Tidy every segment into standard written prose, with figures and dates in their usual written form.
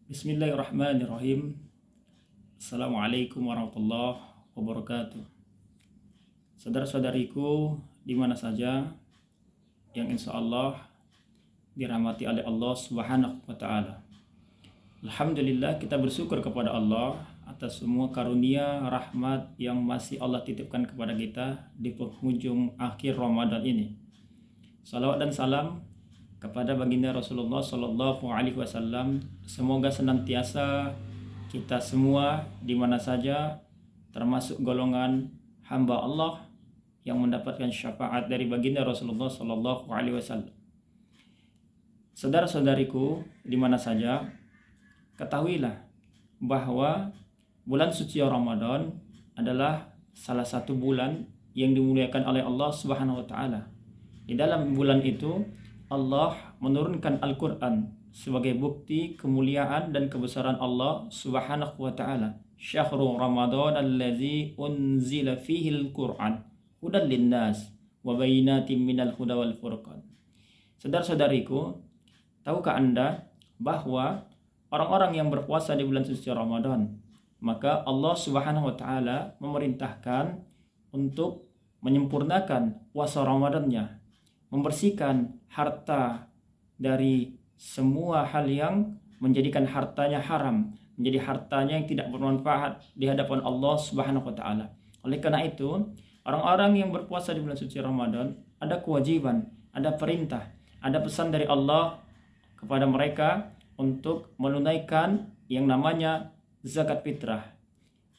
Bismillahirrahmanirrahim. Assalamualaikum warahmatullahi wabarakatuh. Saudara-saudariku di mana saja yang insya Allah dirahmati oleh Allah Subhanahu wa Ta'ala. Alhamdulillah, kita bersyukur kepada Allah atas semua karunia rahmat yang masih Allah titipkan kepada kita di penghujung akhir Ramadan ini. Salawat dan salam kepada baginda Rasulullah Sallallahu Alaihi Wasallam. Semoga senantiasa kita semua di mana saja termasuk golongan hamba Allah yang mendapatkan syafaat dari baginda Rasulullah Sallallahu Alaihi Wasallam. Saudara-saudariku di mana saja, ketahuilah bahwa bulan suci Ramadan adalah salah satu bulan yang dimuliakan oleh Allah Subhanahu wa Ta'ala. Di dalam bulan itu Allah menurunkan Al-Quran sebagai bukti kemuliaan dan kebesaran Allah Subhanahu wa Ta'ala. Syahrul Ramadan allazi unzila fihi al-Quran hudan linnas wa bayyinatin minal huda wal furqan. Saudara-saudariku, tahukah Anda bahwa orang-orang yang berpuasa di bulan suci Ramadan, maka Allah Subhanahu wa Ta'ala memerintahkan untuk menyempurnakan puasa Ramadannya, membersihkan harta dari semua hal yang menjadikan hartanya haram, menjadi hartanya yang tidak bermanfaat di hadapan Allah Subhanahu wa Ta'ala. Oleh karena itu, orang-orang yang berpuasa di bulan suci Ramadan ada kewajiban, ada perintah, ada pesan dari Allah kepada mereka untuk menunaikan yang namanya zakat fitrah.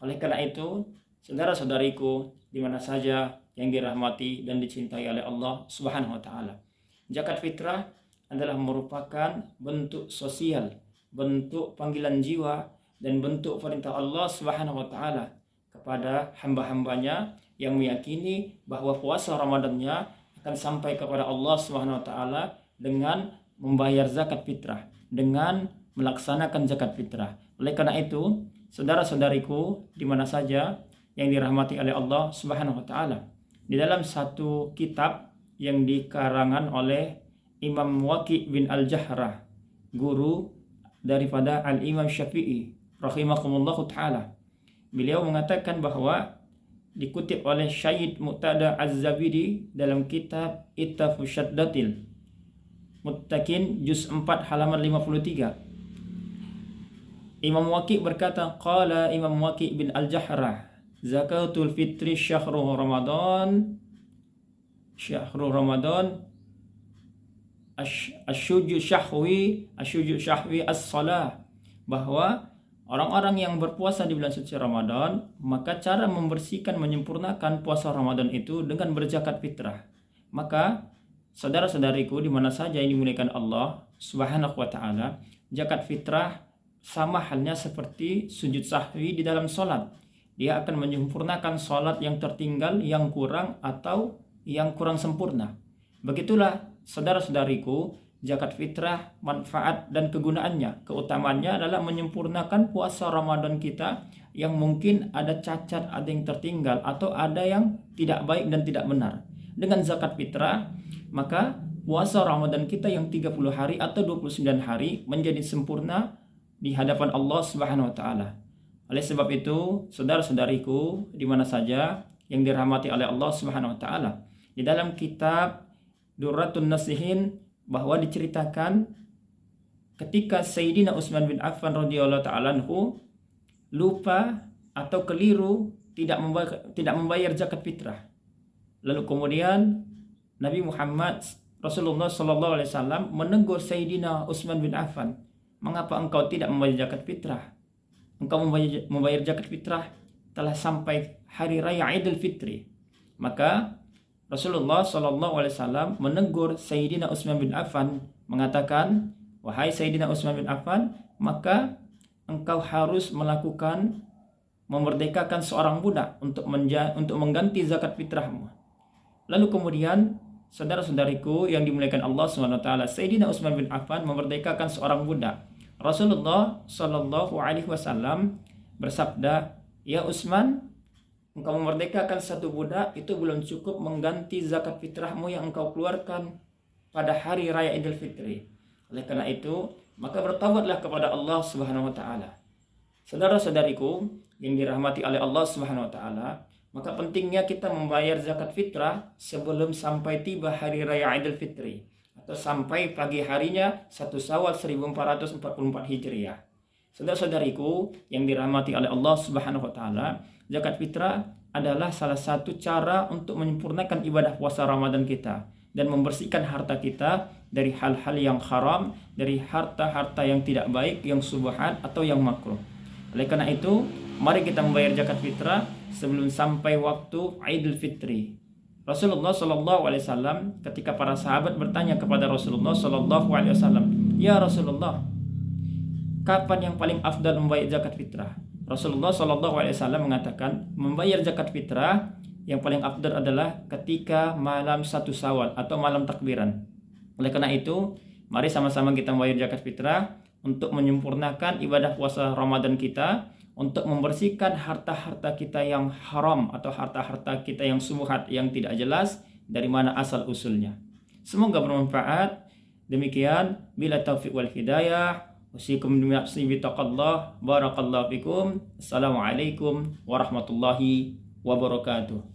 Oleh karena itu, saudara-saudariku di mana saja yang dirahmati dan dicintai oleh Allah Subhanahu wa Ta'ala, zakat fitrah adalah merupakan bentuk sosial, bentuk panggilan jiwa dan bentuk perintah Allah Subhanahu wa Ta'ala kepada hamba-hambanya yang meyakini bahwa puasa Ramadannya akan sampai kepada Allah Subhanahu wa Ta'ala dengan membayar zakat fitrah, dengan melaksanakan zakat fitrah. Oleh karena itu, saudara-saudariku di mana saja yang dirahmati oleh Allah Subhanahu wa Ta'ala, di dalam satu kitab yang dikarangan oleh Imam Waqi' bin Al-Jahrah, guru daripada Al-Imam Syafi'i rahimahumullahu ta'ala, beliau mengatakan bahwa dikutip oleh Syed Muqtada Az-Zabidi dalam kitab Ittafu Syaddatil Muttaqin juz 4 halaman 53. Imam Waqi' berkata, qala Imam Waqi' bin Al-Jahrah, zakatul fitri syahrul Ramadan asyuju syahwi as-salah, bahwa orang-orang yang berpuasa di bulan suci Ramadan, maka cara membersihkan, menyempurnakan puasa Ramadan itu dengan berzakat fitrah. Maka saudara-saudariku di mana saja yang dimuliakan Allah Subhanahu wa Ta'ala, zakat fitrah sama halnya seperti sujud sahwi di dalam sholat. Dia akan menyempurnakan sholat yang tertinggal, yang kurang atau yang kurang sempurna. Begitulah saudara-saudariku, zakat fitrah, manfaat dan kegunaannya, keutamaannya adalah menyempurnakan puasa Ramadan kita yang mungkin ada cacat, ada yang tertinggal, atau ada yang tidak baik dan tidak benar. Dengan zakat fitrah, maka puasa Ramadan kita yang 30 hari atau 29 hari menjadi sempurna di hadapan Allah Subhanahu wa Ta'ala. Oleh sebab itu, saudara-saudariku di mana saja yang dirahmati oleh Allah Subhanahu wa Ta'ala, di dalam kitab Durratun Nasihin bahwa diceritakan ketika Sayyidina Utsman bin Affan radhiyallahu ta'ala anhu lupa atau keliru tidak membayar zakat fitrah. Lalu kemudian Nabi Muhammad Rasulullah sallallahu alaihi wasallam menegur Sayyidina Utsman bin Affan, "Mengapa engkau tidak membayar zakat fitrah? Engkau membayar zakat fitrah telah sampai hari raya Idul Fitri." Maka Rasulullah sallallahu alaihi wasallam menegur Sayyidina Utsman bin Affan, mengatakan, "Wahai Sayyidina Utsman bin Affan, maka engkau harus melakukan memerdekakan seorang budak untuk mengganti zakat fitrahmu." Lalu kemudian saudara-saudariku yang dimuliakan Allah Subhanahu wa Ta'ala, Sayyidina Utsman bin Affan memerdekakan seorang budak. Rasulullah sallallahu alaihi wasallam bersabda, "Ya Utsman, engkau memerdekakan satu budak itu belum cukup mengganti zakat fitrahmu yang engkau keluarkan pada hari raya Idul Fitri. Oleh karena itu, maka bertaubatlah kepada Allah Subhanahu wa taala. Saudara-saudariku yang dirahmati oleh Allah Subhanahu wa taala, maka pentingnya kita membayar zakat fitrah sebelum sampai tiba hari raya Idul Fitri atau sampai pagi harinya 1 Syawal 1444 Hijriah. Saudara-saudariku yang dirahmati oleh Allah Subhanahu wa taala, zakat fitrah adalah salah satu cara untuk menyempurnakan ibadah puasa Ramadan kita dan membersihkan harta kita dari hal-hal yang haram, dari harta-harta yang tidak baik, yang subhat atau yang makruh. Oleh karena itu, mari kita membayar zakat fitrah sebelum sampai waktu Idul Fitri. Rasulullah Shallallahu Alaihi Wasallam ketika para sahabat bertanya kepada Rasulullah Shallallahu Alaihi Wasallam, ya Rasulullah, kapan yang paling afdal membayar zakat fitrah? Rasulullah Shallallahu Alaihi Wasallam mengatakan membayar zakat fitrah yang paling afdal adalah ketika malam 1 Syawal atau malam takbiran. Oleh karena itu, mari sama-sama kita membayar zakat fitrah untuk menyempurnakan ibadah puasa Ramadan kita, untuk membersihkan harta-harta kita yang haram atau harta-harta kita yang subhat, yang tidak jelas dari mana asal usulnya. Semoga bermanfaat. Demikian, bila taufiq wal hidayah. Wasikum binafsi bitaqallah. Barakallahu fikum. Assalamualaikum warahmatullahi wabarakatuh.